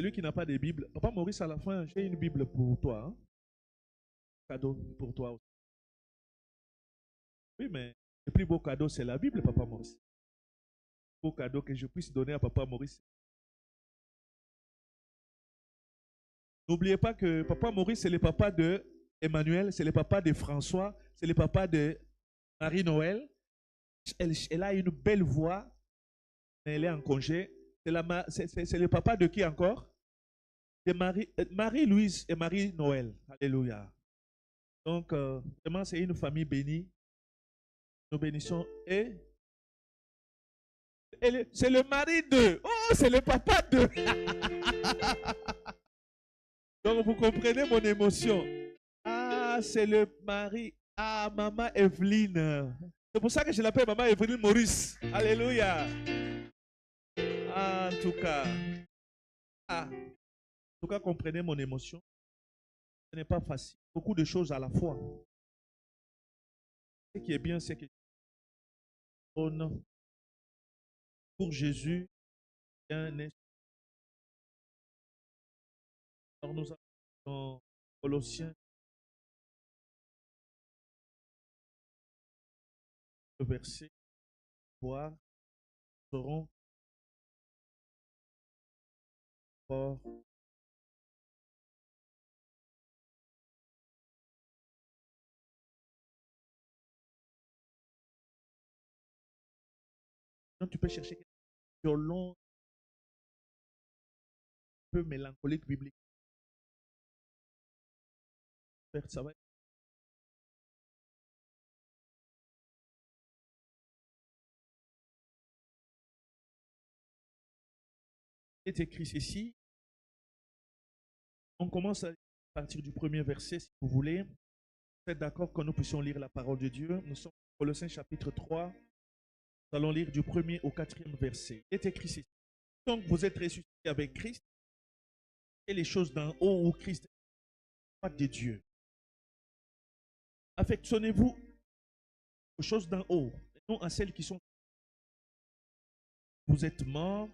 celui qui n'a pas de Bible, Papa Maurice, à la fin, j'ai une Bible pour toi. Hein? Cadeau pour toi aussi. Oui, mais le plus beau cadeau, c'est la Bible, Papa Maurice. Le plus beau cadeau que je puisse donner à Papa Maurice. N'oubliez pas que Papa Maurice, c'est le papa de Emmanuel, c'est le papa de François, c'est le papa de Marie-Noël. Elle a une belle voix, mais elle est en congé. C'est le papa de qui encore? De Marie-Louise et Marie-Noël. Alléluia. Donc, vraiment, c'est une famille bénie. Nous bénissons. Et c'est le mari de. Oh, c'est le papa de. Donc, vous comprenez mon émotion. Ah, c'est le mari. Ah, maman Evelyne. C'est pour ça que je l'appelle maman Evelyne Maurice. Alléluia. Ah, en tout cas. Ah, en tout cas, comprenez mon émotion. Ce n'est pas facile. Beaucoup de choses à la fois. Ce qui est bien, c'est que pour Jésus, il y a un esprit. Alors nous avons dans Colossiens, le verset, voir, seront forts. Donc tu peux chercher quelque violon, un peu mélancolique biblique. Ça va être écrit ceci. On commence à partir du premier verset, si vous voulez. Vous êtes d'accord que nous puissions lire la parole de Dieu? Nous sommes dans Colossiens chapitre 3. Nous allons lire du premier au quatrième verset. Il est écrit ceci. Donc vous êtes ressuscités avec Christ, et les choses d'en haut où Christ est de Dieu. Affectionnez-vous aux choses d'en haut, et non à celles qui sont. Vous êtes morts,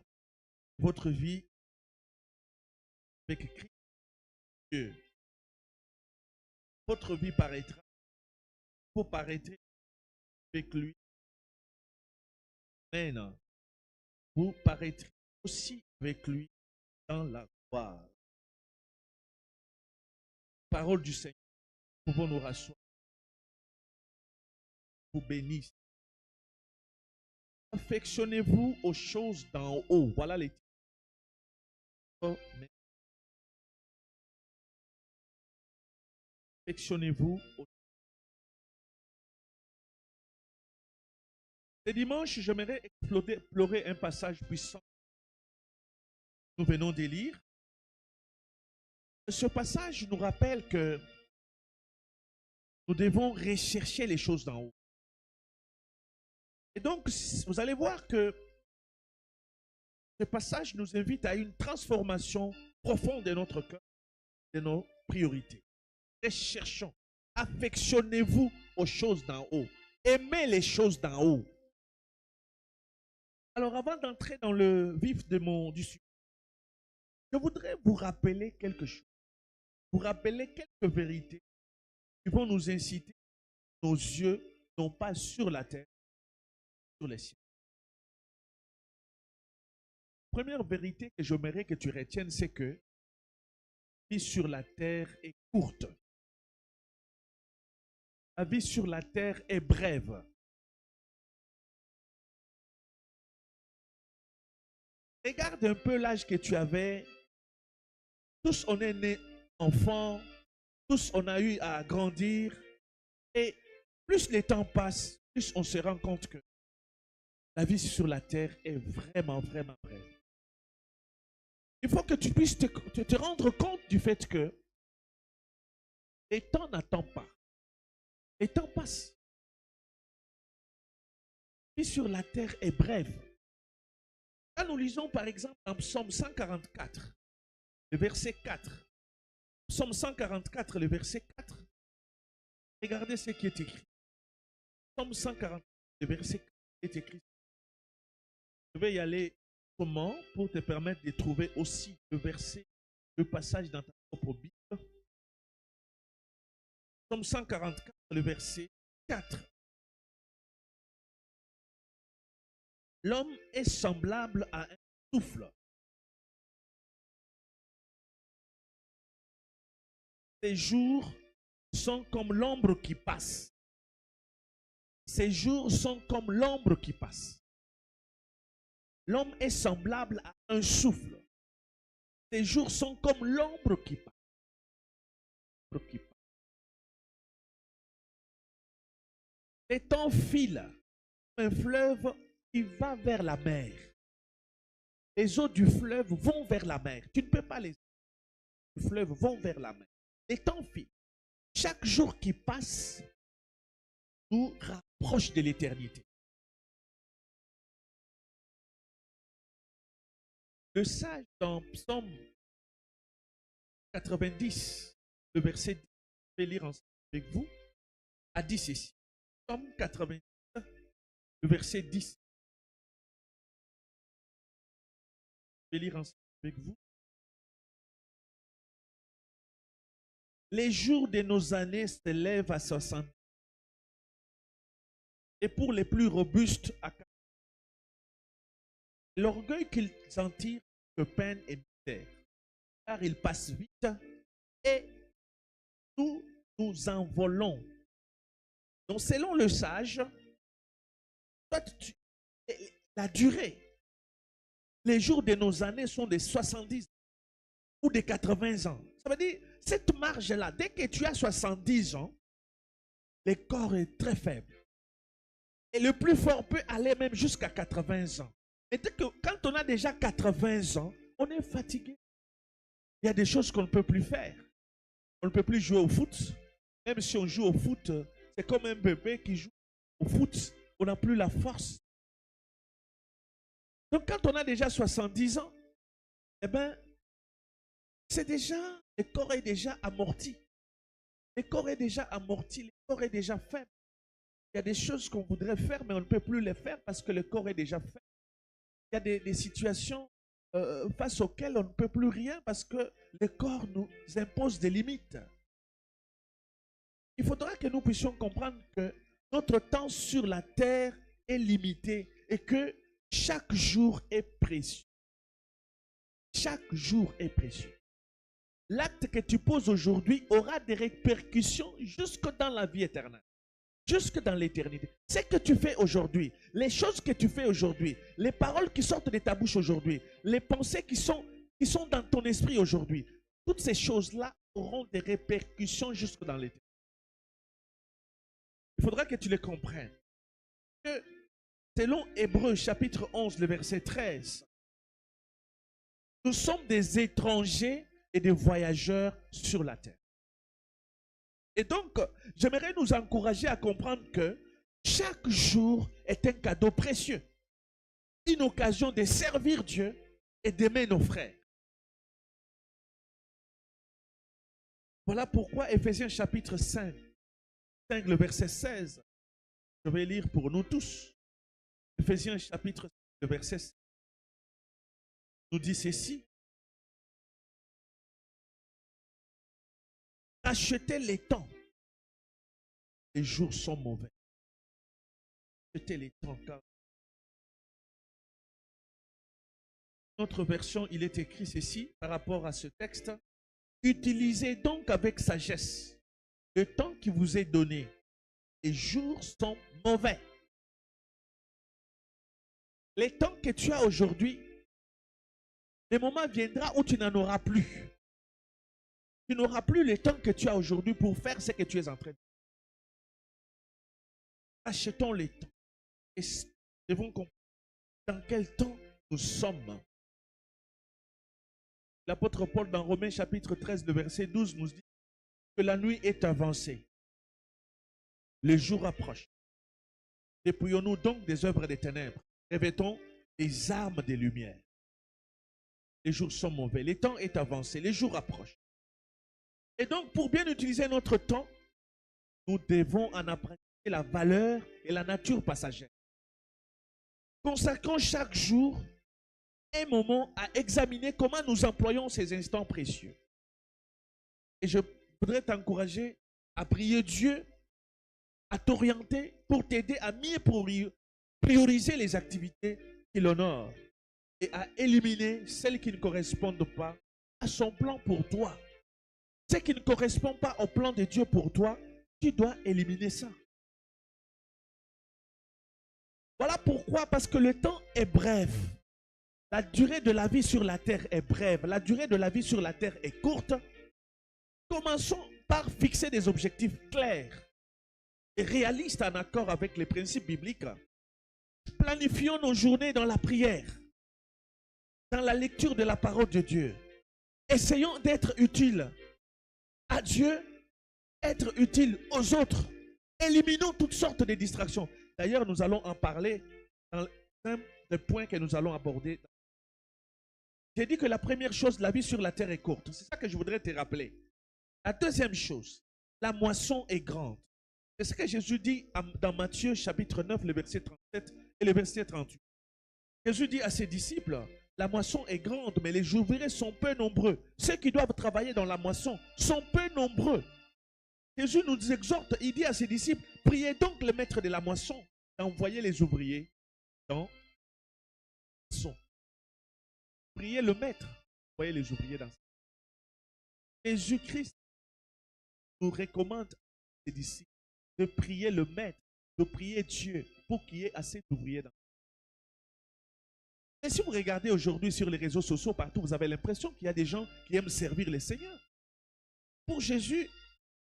votre vie avec Christ. Dieu. Votre vie paraîtra, vous paraîtrez avec lui. Amen. Vous paraîtrez aussi avec lui dans la gloire. Parole du Seigneur. Nous pouvons nous rasseoir. Vous bénisse. Affectionnez-vous aux choses d'en haut. Voilà les titres. Affectionnez-vous aux. Ce dimanche, j'aimerais explorer un passage puissant. Nous venons de lire. Ce passage nous rappelle que nous devons rechercher les choses d'en haut. Et donc, vous allez voir que ce passage nous invite à une transformation profonde de notre cœur, de nos priorités. Recherchons, affectionnez-vous aux choses d'en haut. Aimez les choses d'en haut. Alors, avant d'entrer dans le vif du sujet, je voudrais vous rappeler quelque chose. Vous rappeler quelques vérités qui vont nous inciter nos yeux, non pas sur la terre, sur les cieux. La première vérité que j'aimerais que tu retiennes, c'est que la vie sur la terre est courte. La vie sur la terre est brève. Regarde un peu l'âge que tu avais. Tous on est nés enfants, tous on a eu à grandir. Et plus le temps passe, plus on se rend compte que la vie sur la terre est vraiment, vraiment brève. Il faut que tu puisses te rendre compte du fait que le temps n'attend pas. Le temps passe. La vie sur la terre est brève. Quand nous lisons par exemple en Psaume 144, le verset 4. Psaume 144, le verset 4. Regardez ce qui est écrit. Psaume 144, le verset 4 est écrit. Je vais y aller comment pour te permettre de trouver aussi le verset, le passage dans ta propre Bible. Psaume 144, le verset 4. L'homme est semblable à un souffle. Ses jours sont comme l'ombre qui passe. Ses jours sont comme l'ombre qui passe. L'homme est semblable à un souffle. Ses jours sont comme l'ombre qui passe. Les temps filent un fleuve qui va vers la mer. Les eaux du fleuve vont vers la mer. Tu ne peux pas les eaux du fleuve vont vers la mer. Les temps filent. Chaque jour qui passe nous rapproche de l'éternité. Le sage dans Psaume 90, le verset 10, je vais lire ensemble avec vous, a dit ceci. Psaume 90, le verset 10. Je vais lire ensemble avec vous. Les jours de nos années s'élèvent à 60. Et pour les plus robustes, à 40. L'orgueil qu'ils en tirent que peine et misère, car ils passent vite et nous envolons. Donc, selon le sage, la durée, les jours de nos années sont de 70 ou de 80 ans. Ça veut dire, cette marge-là, dès que tu as 70 ans, le corps est très faible. Et le plus fort peut aller même jusqu'à 80 ans. Mais dès que, quand on a déjà 80 ans, on est fatigué. Il y a des choses qu'on ne peut plus faire. On ne peut plus jouer au foot. Même si on joue au foot, c'est comme un bébé qui joue au foot. On n'a plus la force. Donc quand on a déjà 70 ans, eh bien, c'est déjà, le corps est déjà amorti. Le corps est déjà amorti, le corps est déjà faible. Il y a des choses qu'on voudrait faire, mais on ne peut plus les faire parce que le corps est déjà faible. Il y a des situations face auxquelles on ne peut plus rien parce que le corps nous impose des limites. Il faudra que nous puissions comprendre que notre temps sur la terre est limité et que chaque jour est précieux. Chaque jour est précieux. L'acte que tu poses aujourd'hui aura des répercussions jusque dans la vie éternelle. Jusque dans l'éternité. Ce que tu fais aujourd'hui, les choses que tu fais aujourd'hui, les paroles qui sortent de ta bouche aujourd'hui, les pensées qui sont dans ton esprit aujourd'hui, toutes ces choses-là auront des répercussions jusque dans l'éternité. Il faudra que tu les comprennes. Que selon Hébreux chapitre 11, le verset 13, nous sommes des étrangers et des voyageurs sur la terre. Et donc, j'aimerais nous encourager à comprendre que chaque jour est un cadeau précieux. Une occasion de servir Dieu et d'aimer nos frères. Voilà pourquoi Éphésiens chapitre 5, le verset 16, je vais lire pour nous tous. Éphésiens chapitre 5, le verset 16, nous dit ceci. Achetez les temps. Les jours sont mauvais. Achetez les temps. Car notre version, il est écrit ceci par rapport à ce texte. Utilisez donc avec sagesse le temps qui vous est donné. Les jours sont mauvais. Les temps que tu as aujourd'hui, le moment viendra où tu n'en auras plus. Tu n'auras plus le temps que tu as aujourd'hui pour faire ce que tu es en train de faire. Achetons les temps. Et devons comprendre dans quel temps nous sommes. L'apôtre Paul dans Romains chapitre 13, le verset 12 nous dit que la nuit est avancée. Le jour approche. Dépouillons-nous donc des œuvres des ténèbres. Revêtons les armes des lumières. Les jours sont mauvais. Le temps est avancé. Les jours approchent. Et donc, pour bien utiliser notre temps, nous devons en apprécier la valeur et la nature passagère. Consacrons chaque jour un moment à examiner comment nous employons ces instants précieux. Et je voudrais t'encourager à prier Dieu, à t'orienter pour t'aider à mieux prioriser les activités qui l'honorent et à éliminer celles qui ne correspondent pas à son plan pour toi. Ce qui ne correspond pas au plan de Dieu pour toi, tu dois éliminer ça. Voilà pourquoi, parce que le temps est bref. La durée de la vie sur la terre est brève. La durée de la vie sur la terre est courte. Commençons par fixer des objectifs clairs et réalistes en accord avec les principes bibliques. Planifions nos journées dans la prière, dans la lecture de la parole de Dieu. Essayons d'être utiles à Dieu, être utiles aux autres. Éliminons toutes sortes de distractions. D'ailleurs, nous allons en parler dans un des points que nous allons aborder. J'ai dit que la première chose, la vie sur la terre est courte. C'est ça que je voudrais te rappeler. La deuxième chose, la moisson est grande. C'est ce que Jésus dit dans Matthieu chapitre 9, le verset 37 et le verset 38. Jésus dit à ses disciples, la moisson est grande, mais les ouvriers sont peu nombreux. Ceux qui doivent travailler dans la moisson sont peu nombreux. Jésus nous exhorte, il dit à ses disciples, priez donc le maître de la moisson d'envoyer les ouvriers dans la moisson. Priez le maître, envoyez les ouvriers dans la moisson. Jésus-Christ nous recommande à ses disciples de prier le maître, de prier Dieu pour qu'il y ait assez d'ouvriers dans la moisson. Et si vous regardez aujourd'hui sur les réseaux sociaux, partout, vous avez l'impression qu'il y a des gens qui aiment servir le Seigneur. Pour Jésus,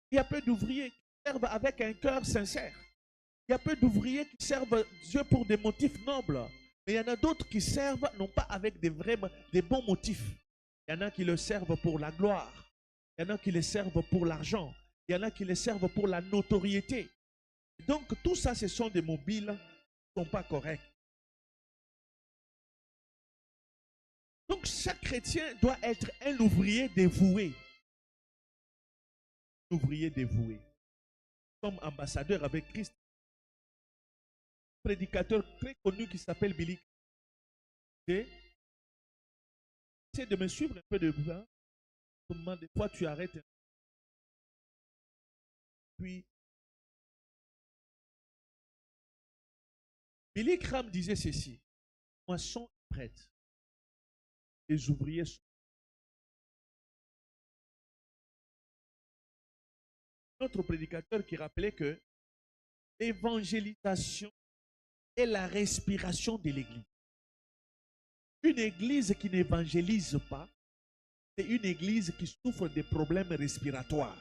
il y a peu d'ouvriers qui servent avec un cœur sincère. Il y a peu d'ouvriers qui servent Dieu pour des motifs nobles. Mais il y en a d'autres qui servent non pas avec des bons motifs. Il y en a qui le servent pour la gloire. Il y en a qui le servent pour l'argent. Il y en a qui le servent pour la notoriété. Donc tout ça, ce sont des mobiles qui ne sont pas corrects. Donc chaque chrétien doit être un ouvrier dévoué. Un ouvrier dévoué. Nous sommes ambassadeurs avec Christ. Un prédicateur très connu qui s'appelle Billy. Essaie de me suivre un peu de vin. Comment des fois tu arrêtes. Puis Billy Graham disait ceci. La moisson est prête. Les ouvriers sont. Notre prédicateur qui rappelait que l'évangélisation est la respiration de l'église. Une église qui n'évangélise pas, c'est une église qui souffre des problèmes respiratoires.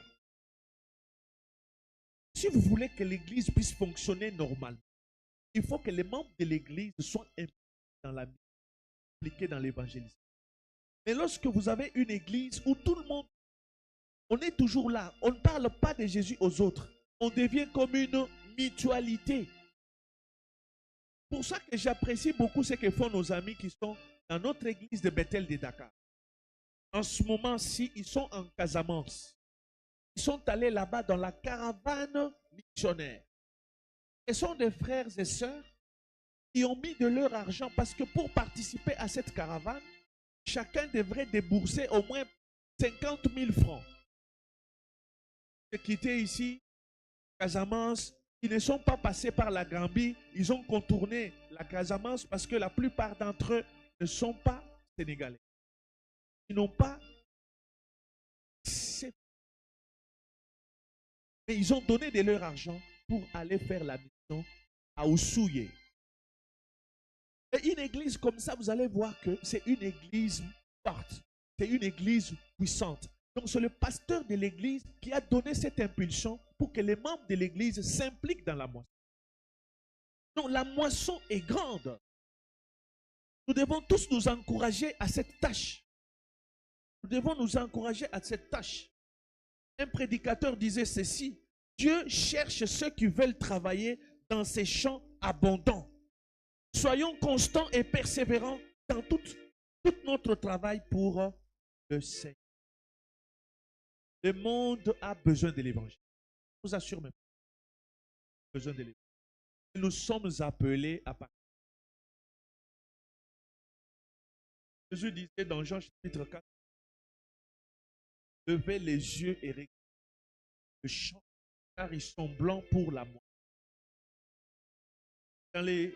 Si vous voulez que l'église puisse fonctionner normalement, il faut que les membres de l'église soient impliqués dans l'évangélisation. Mais lorsque vous avez une église où tout le monde, on est toujours là, on ne parle pas de Jésus aux autres, on devient comme une mutualité. Pour ça que j'apprécie beaucoup ce que font nos amis qui sont dans notre église de Bethel de Dakar. En ce moment-ci, ils sont en Casamance. Ils sont allés là-bas dans la caravane missionnaire. Ce sont des frères et sœurs qui ont mis de leur argent parce que pour participer à cette caravane, chacun devrait débourser au moins 50 000 francs. J'ai quitté ici, Casamance, ils ne sont pas passés par la Gambie, ils ont contourné la Casamance parce que la plupart d'entre eux ne sont pas sénégalais. Ils n'ont pas. Mais ils ont donné de leur argent pour aller faire la mission à Oussouye. Et une église comme ça, vous allez voir que c'est une église forte. C'est une église puissante. Donc c'est le pasteur de l'église qui a donné cette impulsion pour que les membres de l'église s'impliquent dans la moisson. Donc la moisson est grande. Nous devons tous nous encourager à cette tâche. Nous devons nous encourager à cette tâche. Un prédicateur disait ceci: Dieu cherche ceux qui veulent travailler dans ces champs abondants. Soyons constants et persévérants dans tout notre travail pour le Seigneur. Le monde a besoin de l'évangile. Je vous assure même. Besoin de l'évangile. Nous sommes appelés à partir. Jésus disait dans Jean chapitre 4, levez les yeux et regardez le champ, car ils sont blancs pour la moisson. Dans les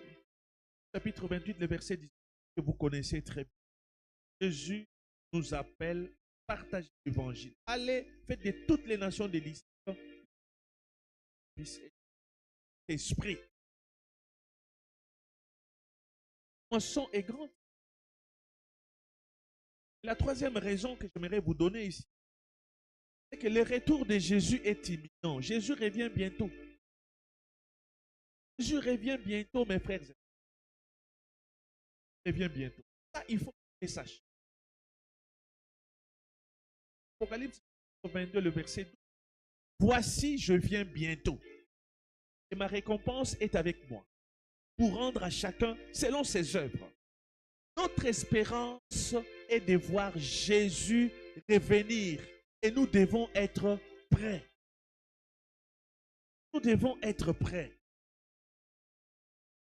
chapitre 28, le verset 18, que vous connaissez très bien, Jésus nous appelle à partager l'évangile. Allez, faites de toutes les nations des disciples, esprit. La moisson est grande. La troisième raison que j'aimerais vous donner ici, c'est que le retour de Jésus est imminent. Jésus revient bientôt. Jésus revient bientôt, mes frères. Il revient bientôt. Ça, il faut que tu saches. Apocalypse 22, le verset 12. Voici, je viens bientôt. Et ma récompense est avec moi, pour rendre à chacun selon ses œuvres. Notre espérance est de voir Jésus revenir. Et nous devons être prêts. Nous devons être prêts.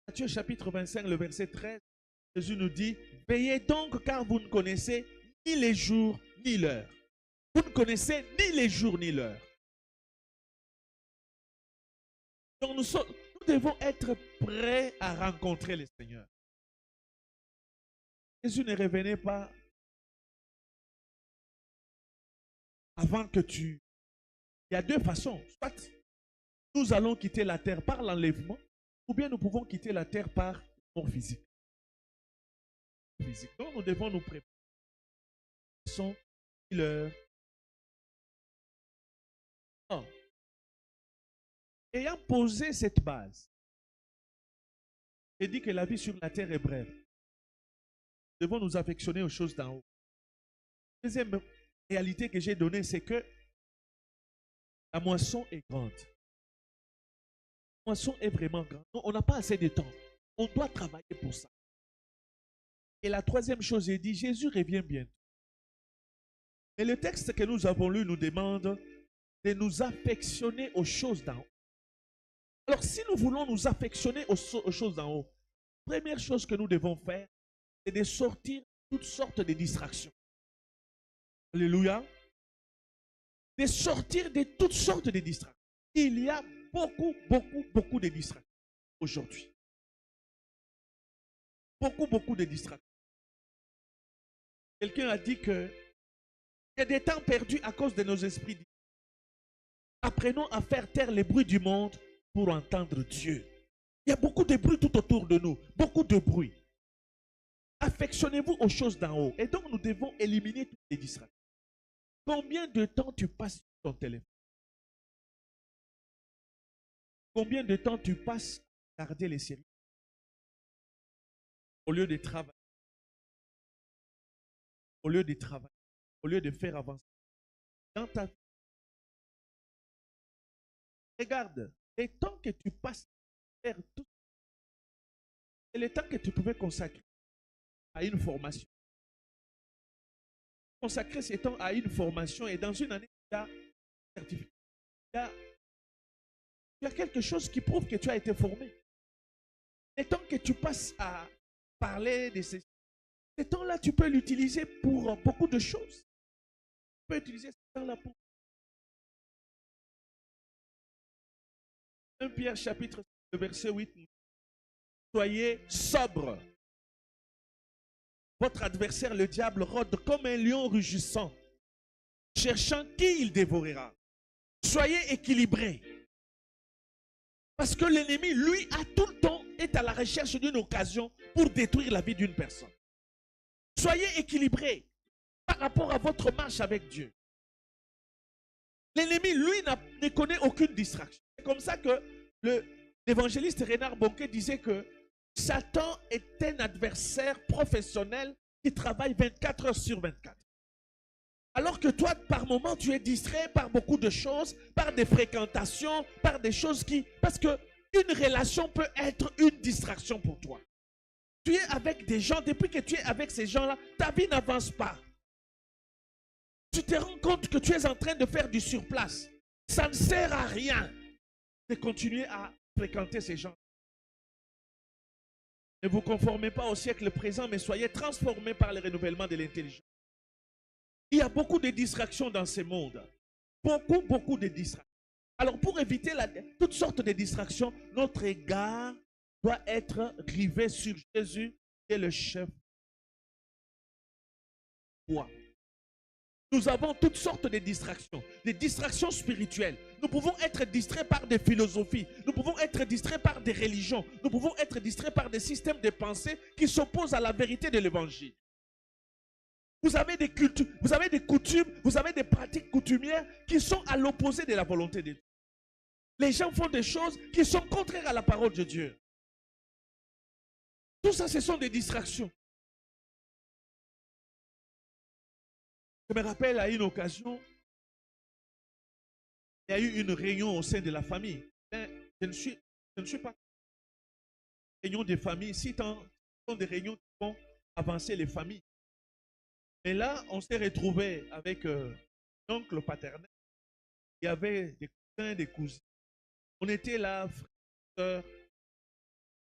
Matthieu chapitre 25, le verset 13, Jésus nous dit, veillez donc car vous ne connaissez ni les jours ni l'heure. Vous ne connaissez ni les jours ni l'heure. Donc nous devons être prêts à rencontrer le Seigneur. Jésus ne revenait pas avant que tu... Il y a deux façons. Soit nous allons quitter la terre par l'enlèvement, ou bien nous pouvons quitter la terre par mort physique. Donc nous devons nous préparer. Sont l'heure. Ayant posé cette base, j'ai dit que la vie sur la terre est brève. Nous devons nous affectionner aux choses d'en haut. La deuxième réalité que j'ai donnée, c'est que la moisson est grande. La moisson est vraiment grande. On n'a pas assez de temps. On doit travailler pour ça. Et la troisième chose, j'ai dit, Jésus revient bientôt. Et le texte que nous avons lu nous demande de nous affectionner aux choses d'en haut. Alors, si nous voulons nous affectionner aux choses d'en haut, la première chose que nous devons faire, c'est de sortir toutes sortes de distractions. Alléluia. De sortir de toutes sortes de distractions. Il y a beaucoup de distractions aujourd'hui. Beaucoup de distractions. Quelqu'un a dit que il y a des temps perdus à cause de nos esprits. Apprenons à faire taire les bruits du monde pour entendre Dieu. Il y a beaucoup de bruit tout autour de nous. Beaucoup de bruit. Affectionnez-vous aux choses d'en haut. Et donc nous devons éliminer toutes les distractions. Combien de temps tu passes sur ton téléphone? Combien de temps tu passes à regarder les séries? Au lieu de travailler. Au lieu de travailler. Au lieu de faire avancer. Dans ta vie. Regarde, les temps que tu passes à faire tout, c'est le temps que tu pouvais consacrer à une formation. Consacrer ces temps à une formation et dans une année, tu as certifié. Il y a quelque chose qui prouve que tu as été formé. Les temps que tu passes à parler de ces temps-là, tu peux l'utiliser pour beaucoup de choses. Tu peux utiliser ce temps-là pour 1 Pierre chapitre 5, verset 8. Soyez sobres. Votre adversaire, le diable, rôde comme un lion rugissant, cherchant qui il dévorera. Soyez équilibrés. Parce que l'ennemi, lui, à tout le temps, est à la recherche d'une occasion pour détruire la vie d'une personne. Soyez équilibrés par rapport à votre marche avec Dieu. L'ennemi, lui, ne connaît aucune distraction. C'est comme ça que l'évangéliste Renard Bonquet disait que Satan est un adversaire professionnel qui travaille 24 heures sur 24. Alors que toi, par moment, tu es distrait par beaucoup de choses, par des fréquentations, par des choses qui... Parce qu'une relation peut être une distraction pour toi. Tu es avec des gens, depuis que tu es avec ces gens-là, ta vie n'avance pas. Tu te rends compte que tu es en train de faire du surplace. Ça ne sert à rien de continuer à fréquenter ces gens. Ne vous conformez pas au siècle présent, mais soyez transformés par le renouvellement de l'intelligence. Il y a beaucoup de distractions dans ce monde. Beaucoup de distractions. Alors, pour éviter toutes sortes de distractions, notre regard doit être rivé sur Jésus, qui est le chef. Nous avons toutes sortes de distractions, des distractions spirituelles. Nous pouvons être distraits par des philosophies, nous pouvons être distraits par des religions, nous pouvons être distraits par des systèmes de pensée qui s'opposent à la vérité de l'évangile. Vous avez des cultures, vous avez des coutumes, vous avez des pratiques coutumières qui sont à l'opposé de la volonté de Dieu. Les gens font des choses qui sont contraires à la parole de Dieu. Tout ça, ce sont des distractions. Je me rappelle à une occasion, il y a eu une réunion au sein de la famille. Je ne suis pas réunion de famille, si ce sont des réunions qui font avancer les familles. Mais là, on s'est retrouvé avec l'oncle paternel. Il y avait des cousins, des cousines. On était là, frères,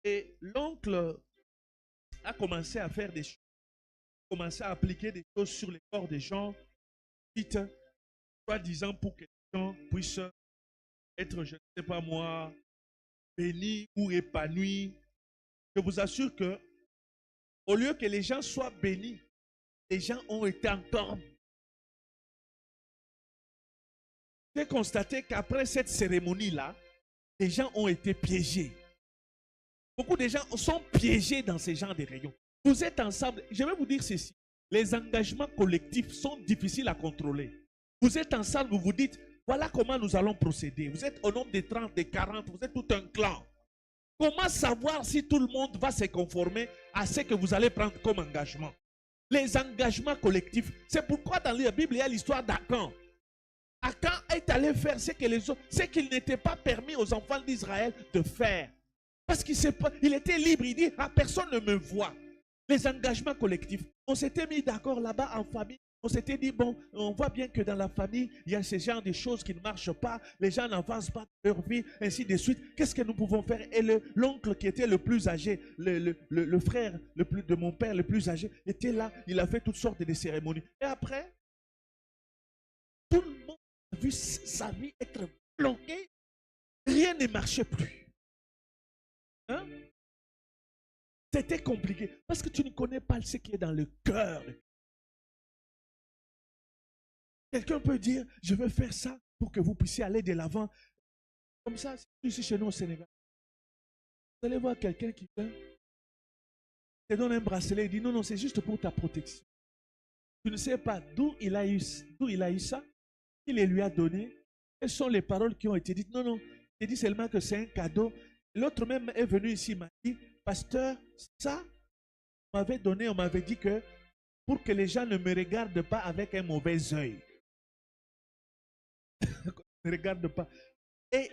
et l'oncle a commencé à faire des choses, commencé à appliquer des choses sur les corps des gens, soi-disant pour que les gens puissent être, je ne sais pas moi, bénis ou épanouis. Je vous assure que, au lieu que les gens soient bénis, les gens ont été encore. J'ai constaté qu'après cette cérémonie-là, les gens ont été piégés. Beaucoup de gens sont piégés dans ces genres de réunions. Vous êtes ensemble. Je vais vous dire ceci. Les engagements collectifs sont difficiles à contrôler. Vous êtes ensemble, vous vous dites, voilà comment nous allons procéder. Vous êtes au nombre de 30, de 40, vous êtes tout un clan. Comment savoir si tout le monde va se conformer à ce que vous allez prendre comme engagement? Les engagements collectifs. C'est pourquoi dans la Bible, il y a l'histoire d'Akan. Akan est allé faire ce qu'il n'était pas permis aux enfants d'Israël de faire. Parce qu'il était libre, il dit, ah, personne ne me voit. Les engagements collectifs. On s'était mis d'accord là-bas en famille. On s'était dit, bon, on voit bien que dans la famille, il y a ce genre de choses qui ne marchent pas. Les gens n'avancent pas dans leur vie, ainsi de suite. Qu'est-ce que nous pouvons faire? Et l'oncle qui était le plus âgé, le frère de mon père le plus âgé, était là. Il a fait toutes sortes de cérémonies. Et après, tout le monde a vu sa vie être bloquée. Rien ne marchait plus. Hein? C'était compliqué parce que tu ne connais pas ce qui est dans le cœur. Quelqu'un peut dire, je veux faire ça pour que vous puissiez aller de l'avant. Comme ça, ici chez nous au Sénégal. Vous allez voir quelqu'un qui vient, te donne un bracelet et dit, non, non, c'est juste pour ta protection. Tu ne sais pas d'où il a eu ça, qui les lui a donné. Quelles sont les paroles qui ont été dites? Non, non, il dit seulement que c'est un cadeau. L'autre même est venu ici, m'a dit, pasteur, ça, on m'avait donné, on m'avait dit que pour que les gens ne me regardent pas avec un mauvais œil. Ne regarde pas. Et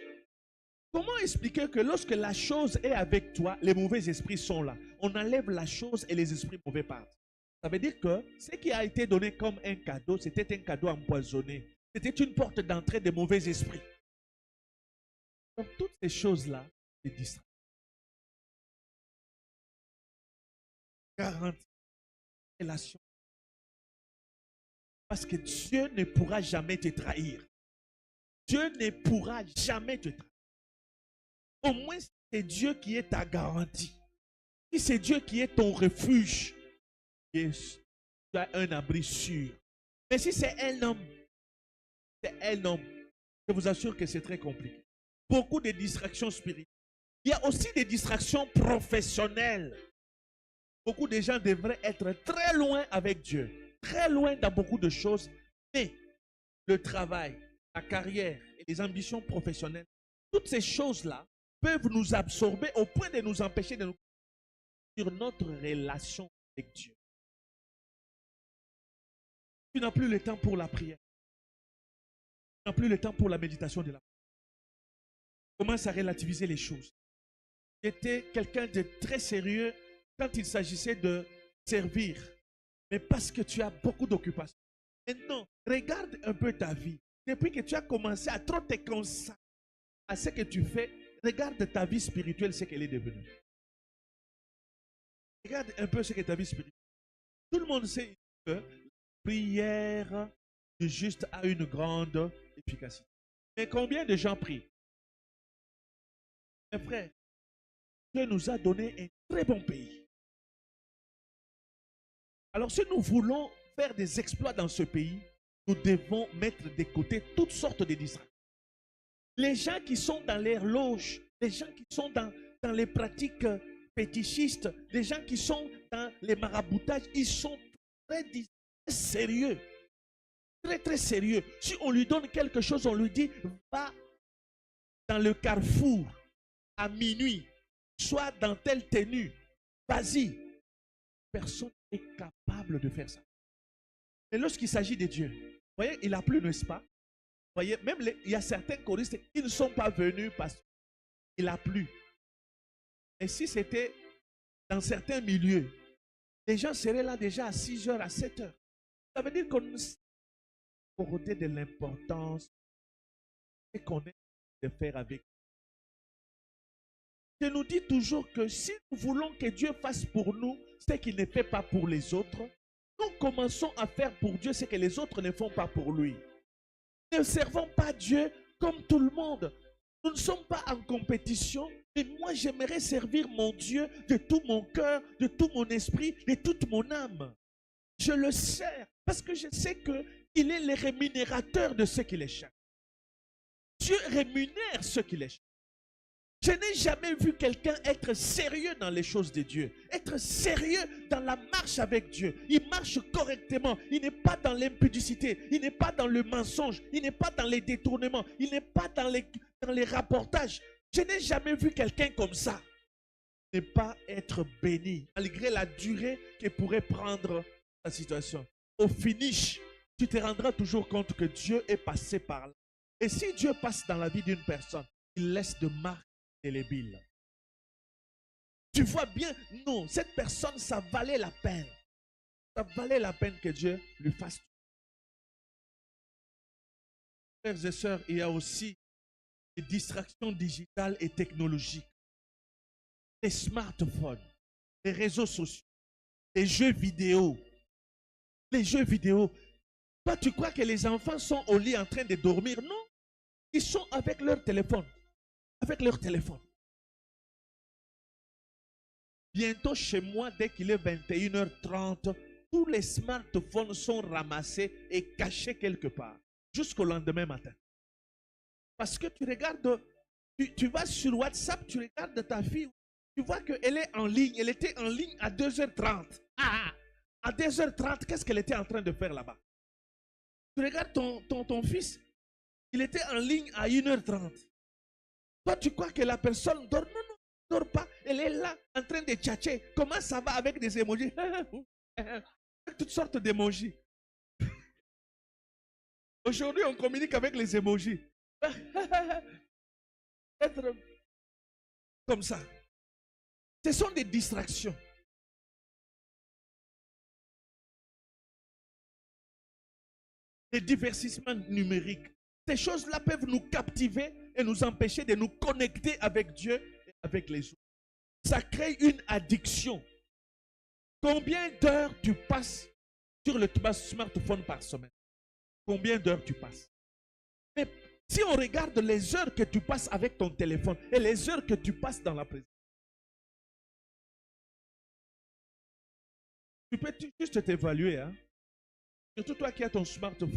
comment expliquer que lorsque la chose est avec toi, les mauvais esprits sont là? On enlève la chose et les esprits mauvais partent. Ça veut dire que ce qui a été donné comme un cadeau, c'était un cadeau empoisonné. C'était une porte d'entrée des mauvais esprits. Donc toutes ces choses-là, c'est distraction. Garantie. Relation. Parce que Dieu ne pourra jamais te trahir. Dieu ne pourra jamais te trahir. Au moins, c'est Dieu qui est ta garantie. Si c'est Dieu qui est ton refuge, yes, tu as un abri sûr. Mais si c'est un homme, je vous assure que c'est très compliqué. Beaucoup de distractions spirituelles. Il y a aussi des distractions professionnelles. Beaucoup de gens devraient être très loin avec Dieu. Très loin dans beaucoup de choses. Mais le travail, la carrière et les ambitions professionnelles, toutes ces choses-là peuvent nous absorber au point de nous empêcher de nous sur notre relation avec Dieu. Tu n'as plus le temps pour la prière. Tu n'as plus le temps pour la méditation de la prière. Commence à relativiser les choses. J'étais quelqu'un de très sérieux quand il s'agissait de servir. Mais parce que tu as beaucoup d'occupations. Maintenant, regarde un peu ta vie. Depuis que tu as commencé à trop te consacrer à ce que tu fais, regarde ta vie spirituelle, ce qu'elle est devenue. Regarde un peu ce qu'est ta vie spirituelle. Tout le monde sait que la prière du juste a une grande efficacité. Mais combien de gens prient? Mes frères, Dieu nous a donné un très bon pays. Alors si nous voulons faire des exploits dans ce pays, nous devons mettre de côté toutes sortes de distractions. Les gens qui sont dans les loges, les gens qui sont dans les pratiques fétichistes, les gens qui sont dans les maraboutages, ils sont très sérieux. Très, très sérieux. Si on lui donne quelque chose, on lui dit, va dans le carrefour à minuit, soit dans telle tenue, vas-y. Personne n'est capable de faire ça. Et lorsqu'il s'agit de Dieu, vous voyez, il a plu, n'est-ce pas? Vous voyez, même il y a certains choristes qui ne sont pas venus parce qu'il a plu. Et si c'était dans certains milieux, les gens seraient là déjà à 6 heures, à 7 heures. Ça veut dire qu'on ne sait pas de l'importance qu'on est de faire avec. Je nous dis toujours que si nous voulons que Dieu fasse pour nous ce qu'il ne fait pas pour les autres, nous commençons à faire pour Dieu ce que les autres ne font pas pour lui. Ne servons pas Dieu comme tout le monde. Nous ne sommes pas en compétition. Mais moi, j'aimerais servir mon Dieu de tout mon cœur, de tout mon esprit, de toute mon âme. Je le sers parce que je sais qu'il est le rémunérateur de ceux qui les cherchent. Dieu rémunère ceux qui les cherchent. Je n'ai jamais vu quelqu'un être sérieux dans les choses de Dieu, être sérieux dans la marche avec Dieu. Il marche correctement, il n'est pas dans l'impudicité, il n'est pas dans le mensonge, il n'est pas dans les détournements, il n'est pas dans les rapportages. Je n'ai jamais vu quelqu'un comme ça ne pas être béni, malgré la durée que pourrait prendre la situation. Au finish, tu te rendras toujours compte que Dieu est passé par là. Et si Dieu passe dans la vie d'une personne, il laisse de marques indélébiles. Tu vois bien, non, cette personne, ça valait la peine. Ça valait la peine que Dieu lui fasse. Frères et sœurs, il y a aussi les distractions digitales et technologiques. Les smartphones, les réseaux sociaux, les jeux vidéo. Les jeux vidéo. Toi, tu crois que les enfants sont au lit en train de dormir? Non. Ils sont avec leur téléphone. Avec leur téléphone. Bientôt chez moi, dès qu'il est 21h30, tous les smartphones sont ramassés et cachés quelque part. Jusqu'au lendemain matin. Parce que tu regardes, tu vas sur WhatsApp, tu regardes ta fille, tu vois qu'elle est en ligne. Elle était en ligne à 2h30. À 2h30, qu'est-ce qu'elle était en train de faire là-bas? Tu regardes ton fils, il était en ligne à 1h30. Toi, tu crois que la personne dort? Non, non, elle ne dort pas. Elle est là, en train de tchatcher. Comment ça va avec des émojis? Avec toutes sortes d'émojis. Aujourd'hui, on communique avec les émojis. Être comme ça. Ce sont des distractions. Les divertissements numériques. Ces choses-là peuvent nous captiver et nous empêcher de nous connecter avec Dieu et avec les autres. Ça crée une addiction. Combien d'heures tu passes sur le smartphone par semaine? Combien d'heures tu passes? Mais si on regarde les heures que tu passes avec ton téléphone et les heures que tu passes dans la présence, tu peux juste t'évaluer, hein? Surtout toi qui as ton smartphone.